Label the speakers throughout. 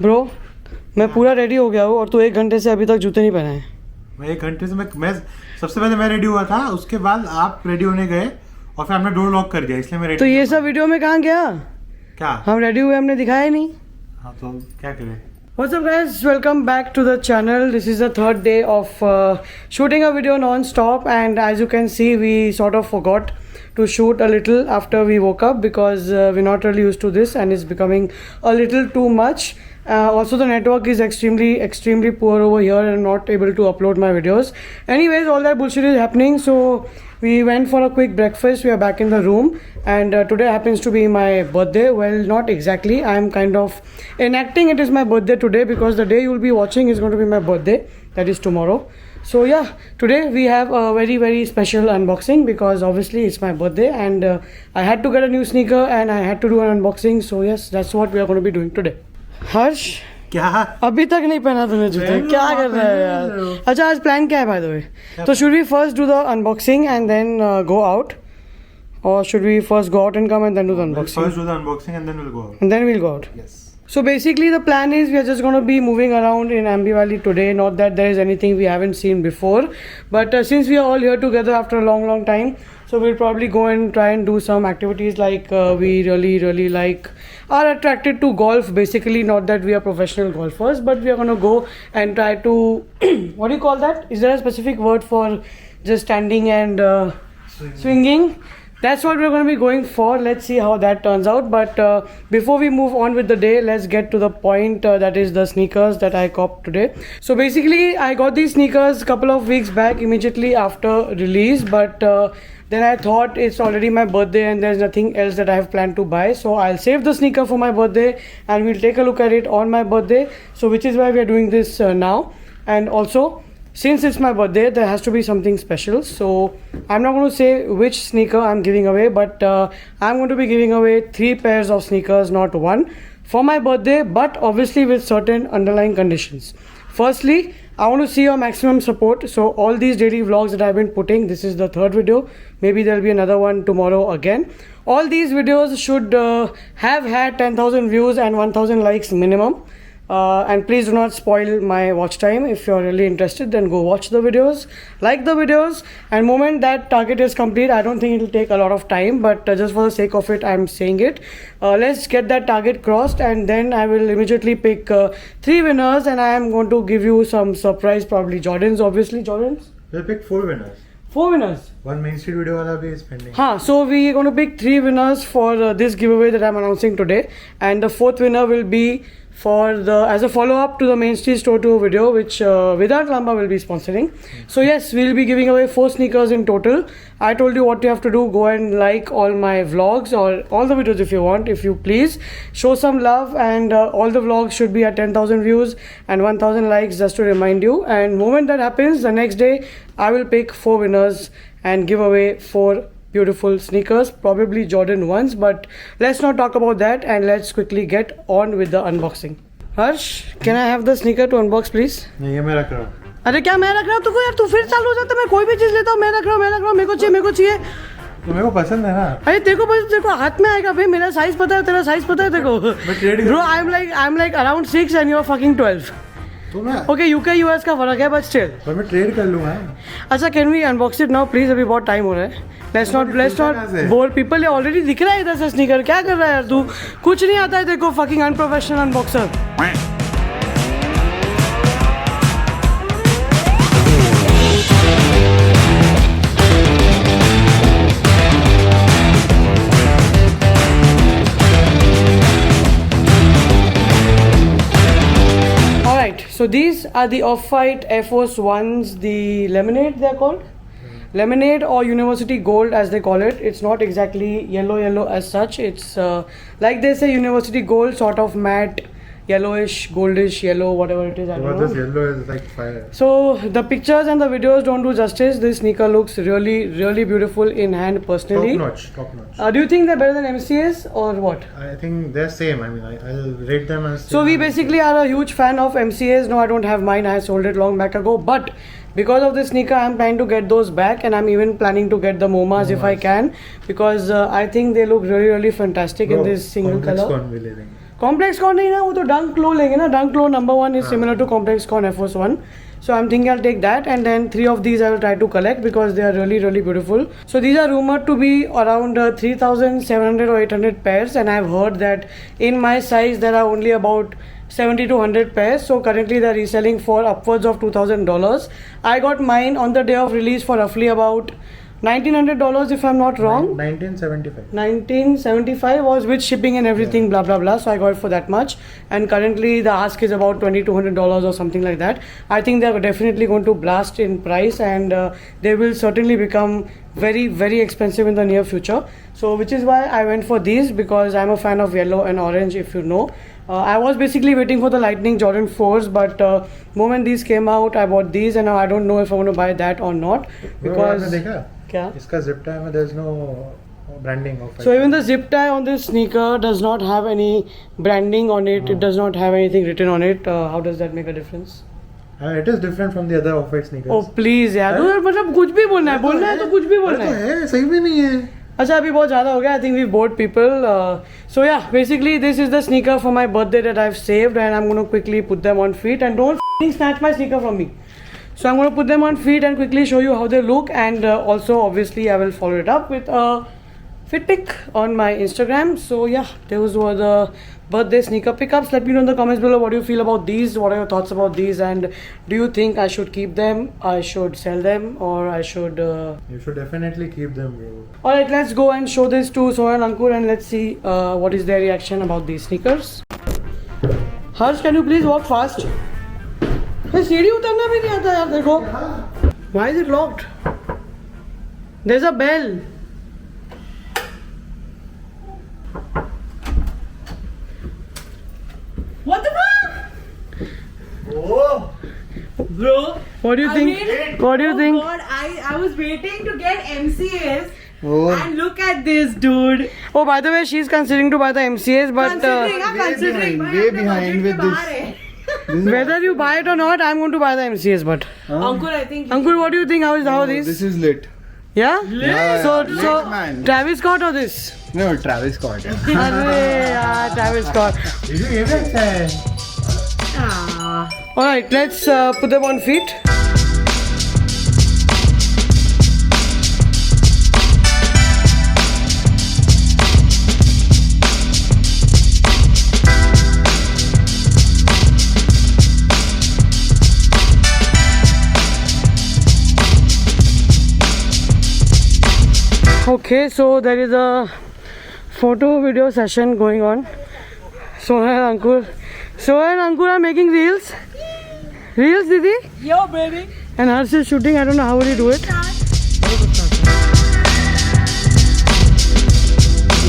Speaker 1: Bro मैं पूरा ready हो गया हूँ और तू 1 घंटे से अभी तक जूते नहीं पहने हैं।
Speaker 2: मैं 1 घंटे से मैं सबसे पहले मैं रेडी हुआ था, उसके बाद आप रेडी होने गए और फिर हमने डोर लॉक कर दिया, इसलिए मैं रेडी।
Speaker 1: तो ये सब वीडियो में कहाँ गया?
Speaker 2: क्या
Speaker 1: हम रेडी हुए, हमने दिखाया ही नहीं।
Speaker 2: हाँ तो क्या करें।
Speaker 1: What's up guys, welcome back to the channel. This is the third day of shooting a video non-stop, and as you can see we sort of forgot to shoot a little after we woke up because we're not really used to this and it's becoming a little too much. Also the network is extremely poor over here and not able to upload my videos. Anyways, all that bullshit is happening, so we went for a quick breakfast. We are back in the room, and today happens to be my birthday. Well, not exactly, I am kind of enacting it is my birthday today because the day you will be watching is going to be my birthday, that is tomorrow. So yeah, today we have a very special unboxing because obviously it's my birthday, and I had to get a new sneaker and I had to do an unboxing. So yes, that's what we are going to be doing today. हर्ष,
Speaker 2: क्या
Speaker 1: अभी तक नहीं पहना तूने जूते, क्या कर रहा है यार? अच्छा, आज प्लान क्या है बाय द वे? तो should we first do the unboxing and then go out, or should we first go out and come and then do the unboxing?
Speaker 2: First do the unboxing and then we'll go out.
Speaker 1: And then we'll go out.
Speaker 2: Yes.
Speaker 1: So basically the plan is we are just going to be moving around in Ambi Valley today. Not that there is anything we haven't seen before, but since we are all here together after a long time, so we'll probably go and try and do some activities like we really like are attracted to golf. Basically, not that we are professional golfers, but we are going to go and try to what do you call that? Is there a specific word for just standing and swinging? That's what we're going to be going for. Let's see how that turns out. But before we move on with the day, let's get to the point, that is the sneakers that I copped today. So basically, I got these sneakers a couple of weeks back, immediately after release. But then I thought it's already my birthday and there's nothing else that I have planned to buy. So I'll save the sneaker for my birthday and we'll take a look at it on my birthday. So which is why we are doing this now. And also, since it's my birthday, there has to be something special. So I'm not going to say which sneaker I'm giving away, but I'm going to be giving away 3 pairs of sneakers, not 1, for my birthday, but obviously with certain underlying conditions. Firstly, I want to see your maximum support. So all these daily vlogs that I've been putting, this is the 3rd video. Maybe there'll be another one tomorrow again. All these videos should have had 10,000 views and 1,000 likes minimum. And please do not spoil my watch time. If you're really interested, then go watch the videos, like the videos, and moment that target is complete, I don't think it'll take a lot of time, but just for the sake of it, I'm saying it. Let's get that target crossed, and then I will immediately pick 3 winners, and I am going to give you some surprise, probably Jordans, obviously Jordans.
Speaker 2: We'll pick 4 winners.
Speaker 1: 4 winners.
Speaker 2: One Main Street video wala bhi is pending.
Speaker 1: So we are going to pick 3 winners for this giveaway that I'm announcing today, and the 4th winner will be for as a follow-up to the Main Street Store Tour video, which Vedant Lamba will be sponsoring. So yes, we'll be giving away 4 sneakers in total. I told you what you have to do. Go and like all my vlogs or all the videos if you want, if you please. Show some love, and all the vlogs should be at 10,000 views and 1,000 likes, just to remind you. And moment that happens, the next day I will pick 4 winners and give away 4 beautiful sneakers, probably Jordan ones, but let's not talk about that and let's quickly get on with the unboxing. Harsh, can I have the sneaker to unbox please?
Speaker 2: नहीं, ये मैं रख रहा हूँ।
Speaker 1: अरे क्या मैं रख रहा हूँ? तो यार तू फिर चालू हो जाता है, मैं कोई भी चीज लेता हूँ, मैं रख रहा हूँ, मेरे को चाहिए।
Speaker 2: तो मेरे को पसंद है ना।
Speaker 1: अरे तेरे को हाथ में आएगा भाई, मेरा साइज पता है, तेरा साइज पता है तेरे को। Bro, I'm like around 6 and you're fucking 12.
Speaker 2: तो मैं
Speaker 1: Okay, UK US का फर्क है, but still.
Speaker 2: पर मैं ट्रेड कर लूँगा।
Speaker 1: अच्छा, can we unbox it now please? अभी बहुत टाइम हो रहा है. Let's not bore people. ये already दिख रहा है इधर से स्नीकर. क्या कर रहा है यार तू? कुछ नहीं आता है देखो, fucking unprofessional unboxer. So these are the Off-White Air Force Ones, the Lemonade they're called. Lemonade or University Gold as they call it. It's not exactly yellow as such. It's like they say University Gold, sort of matte, yellowish, goldish yellow, whatever it is. I don't know.
Speaker 2: This yellow is like fire.
Speaker 1: So the pictures and the videos don't do justice. This sneaker looks really beautiful in hand personally.
Speaker 2: Top notch.
Speaker 1: Do you think they're better than MCA's or what?
Speaker 2: I think they're same. I mean, I'll rate them as same.
Speaker 1: So we basically are a huge fan of MCA's. No, I don't have mine. I sold it long back ago. But because of this sneaker, I'm trying to get those back, and I'm even planning to get the MoMAs if I can, because I think they look really fantastic in this single color. Complex Con नहीं ना, वो तो Dunk Low लेंगे ना. Dunk Low number 1 is similar to Complex Con Air Force 1. So I'm thinking I'll take that, and then 3 of these I will try to collect because they are really, really beautiful. So these are rumored to be around 3,700 or 800 pairs, and I've heard that in my size there are only about 70 to 100 pairs. So currently they're reselling for upwards of $2,000. I got mine on the day of release for roughly about $1,900 if I'm not wrong.
Speaker 2: 1975.
Speaker 1: 1975 was with shipping and everything, blah blah blah. So I got it for that much, and currently the ask is about $2,200 or something like that. I think they are definitely going to blast in price, and they will certainly become very, very expensive in the near future. So which is why I went for these, because I'm a fan of yellow and orange, if you know. I was basically waiting for the Lightning Jordan 4s, but moment these came out, I bought these, and now I don't know if I want to buy that or not, because
Speaker 2: आपने देखा?
Speaker 1: क्या?
Speaker 2: इसका zip tie में there's no branding of.
Speaker 1: So even the zip tie on this sneaker does not have any branding on it. It does not have anything written on it. How does that make a difference?
Speaker 2: It is different from the other off-white sneakers.
Speaker 1: Oh please यार, तो यार मतलब कुछ भी बोलना है तो कुछ भी बोलना
Speaker 2: तो
Speaker 1: है.
Speaker 2: है, सही में नहीं है.
Speaker 1: अच्छा अभी बहुत ज़्यादा हो गया. I think we've bored people. So yeah, basically this is the sneaker for my birthday that I've saved, and I'm going to quickly put them on feet, and don't f***ing snatch my sneaker from me. So I'm going to put them on feet and quickly show you how they look, and also obviously I will follow it up with a fit pic on my Instagram. So yeah, those were the birthday sneaker pickups. Let me know in the comments below what you feel about these, what are your thoughts about these, and do you think I should keep them, I should sell them, or I should
Speaker 2: You should definitely keep them, bro.
Speaker 1: Alright, let's go and show this to Sohan and Ankur, and let's see what is their reaction about these sneakers. Harsh, can you please walk fast? Hey, सीढ़ी उतरना भी नहीं आता यार, देखो. Why is it locked? There's a bell.
Speaker 3: What the fuck?
Speaker 2: Oh,
Speaker 3: Bro.
Speaker 1: What do you think? What do you think?
Speaker 3: God, I was waiting to get MCAs.
Speaker 2: Oh.
Speaker 3: And look at this, dude.
Speaker 1: Oh, by the way, she's considering to buy the MCAs, but
Speaker 3: Considering,
Speaker 2: way behind with this.
Speaker 1: whether you buy it or not, I'm going to buy the MCAs. But
Speaker 3: Ankur, I think.
Speaker 1: Ankur, what do you think? How are these?
Speaker 4: This is lit.
Speaker 1: Yeah?
Speaker 4: Yeah,
Speaker 1: So,
Speaker 4: lit,
Speaker 1: so
Speaker 4: man.
Speaker 1: Travis Scott or this?
Speaker 4: No, Travis Scott.
Speaker 1: अरे यार, Travis Scott.
Speaker 2: ये भी अच्छा है.
Speaker 3: Ah.
Speaker 1: Alright, let's put them on feet. Okay, so there is a photo video session going on. Sohan and Ankur are making reels. Reels, Didi?
Speaker 3: Yo, baby.
Speaker 1: And Harsh is shooting. I don't know how will he do it.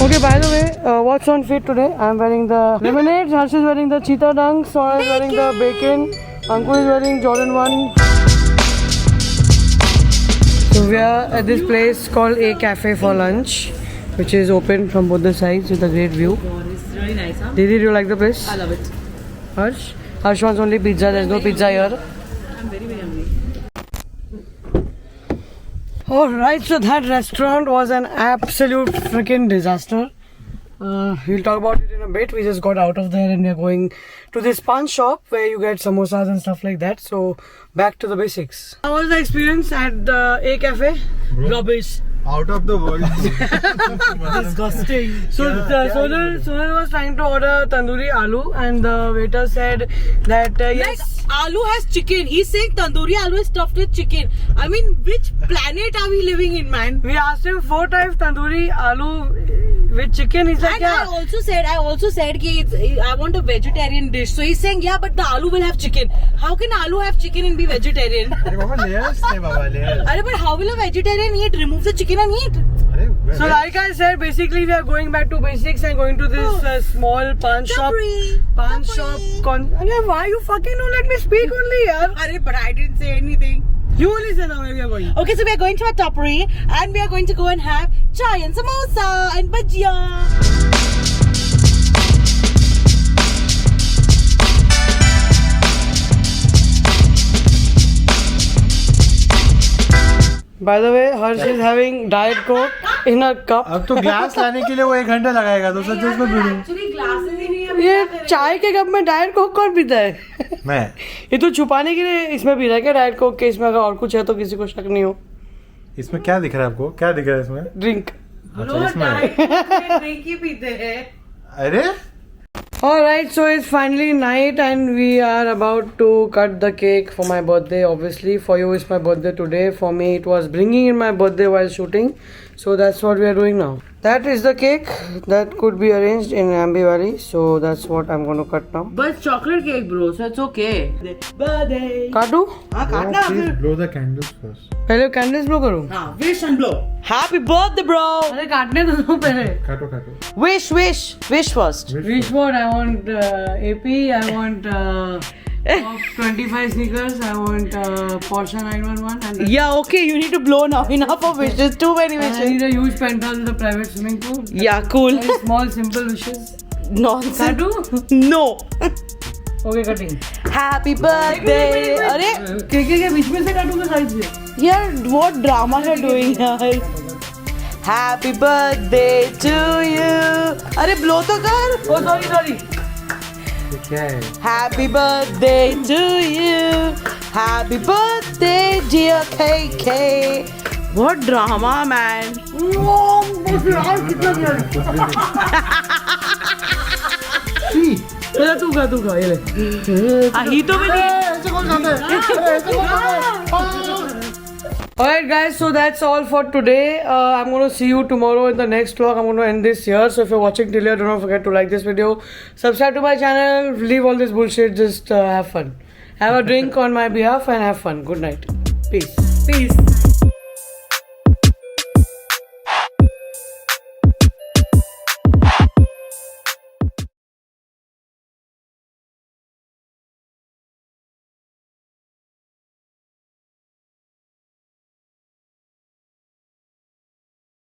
Speaker 1: Okay, by the way, what's on feet today? I'm wearing the lemonade. Harsh is wearing the cheetah dunks. Sohan is wearing the bacon. Ankur is wearing Jordan 1. So we are at this place called A Cafe for lunch, which is open from both the sides with a great view.
Speaker 3: God, it's really nice, huh?
Speaker 1: Didi, do you like the place?
Speaker 3: I love it.
Speaker 1: Harsh? Harsh wants only pizza. There's no pizza here.
Speaker 3: I'm very, very hungry.
Speaker 1: Alright, so that restaurant was an absolute freaking disaster. We'll talk about it in a bit. We just got out of there and we're going to this pan shop where you get samosas and stuff like that. So back to the basics. How was the experience at the A Cafe? Rubbish.
Speaker 4: Out of the world.
Speaker 3: Disgusting.
Speaker 1: So Sonal was trying to order tandoori aloo, and the waiter said that yes.
Speaker 3: Like, aloo has chicken. He's saying tandoori aloo is stuffed with chicken. I mean, which planet are we living in, man?
Speaker 1: We asked him 4 times tandoori aloo with chicken. He's like,
Speaker 3: And
Speaker 1: yeah.
Speaker 3: I also said कि I want a vegetarian dish. So he's saying, yeah, but the aloo will have chicken. How can aloo have chicken and be vegetarian?
Speaker 2: अरे बाबा layers थे बाबा layers.
Speaker 3: Arey, but how will a vegetarian eat? Remove the chicken and eat.
Speaker 2: अरे
Speaker 1: So like I said, basically we are going back to basics and going to this small pan shop. Pan shop. Arey, why you fucking don't let me speak only, yaar?
Speaker 3: Arey, but I didn't say anything.
Speaker 1: You only say now where we are going.
Speaker 3: Okay, so we are going to a tapri and we are going to go and have chai and samosa and bhajia.
Speaker 1: By the way, Harsh is having Diet Coke in a cup.
Speaker 2: अब तो glass लाने के लिए वो 1 घंटा लगाएगा तो सच उसमें पीड़ूं.
Speaker 3: Actually, glasses ही नहीं
Speaker 1: ये चाय के कप में डाइट कोक कौन पीता है?
Speaker 2: मैं
Speaker 1: ये तो छुपाने के लिए इसमें पी रहा है क्या डाइट कोक के? इसमें अगर और कुछ है तो किसी को शक नहीं हो.
Speaker 2: इसमें क्या दिख रहा है आपको? क्या दिख रहा है इसमें?
Speaker 1: ड्रिंक.
Speaker 2: अच्छा इसमें.
Speaker 3: ड्रिंक ही पीते हैं.
Speaker 2: अरे
Speaker 1: Alright, so it's finally night and we are about to cut the cake for my birthday. Obviously, for you it's my birthday today. For me, it was bringing in my birthday while shooting. So that's what we are doing now. That is the cake that could be arranged in Ambi Valley. So that's what I'm going to cut now.
Speaker 3: But it's chocolate cake, bro, so it's okay. Birthday.
Speaker 1: काटू?
Speaker 3: हाँ काटना
Speaker 2: please
Speaker 3: फिर.
Speaker 2: blow the candles first.
Speaker 1: पहले candles blow करूँ?
Speaker 3: हाँ, wish and blow. Happy birthday, bro.
Speaker 1: अरे काटने तो दो पहले.
Speaker 2: काटो काटो.
Speaker 3: Wish first.
Speaker 1: Wish what? I want AP. I want top 25 sneakers. I want Porsche 911. And
Speaker 3: Yeah, okay, you need to blow now. Enough of wishes. Too many
Speaker 1: I
Speaker 3: wishes.
Speaker 1: need a huge penthouse with a private swimming pool.
Speaker 3: Yeah, cool.
Speaker 1: Very small, simple wishes.
Speaker 3: Nonsense.
Speaker 1: काटू?
Speaker 3: No.
Speaker 1: Okay, cutting.
Speaker 3: Happy birthday. अरे
Speaker 1: cake के बीच में से काटूंगा side से.
Speaker 3: यार what drama you're doing यार. Happy birthday to you. अरे blow तो कर.
Speaker 1: Oh, sorry.
Speaker 2: ये क्या है?
Speaker 3: Happy birthday to you. Happy birthday dear KK. What drama man.
Speaker 1: कितना दिया? तू खा ये ले.
Speaker 3: ही तो भी
Speaker 1: Alright guys, so that's all for today. I'm going to see you tomorrow in the next vlog. I'm going to end this here. So if you're watching till here, don't forget to like this video. Subscribe to my channel. Leave all this bullshit. Just have fun. Have a drink on my behalf and have fun. Good night. Peace.
Speaker 3: Peace.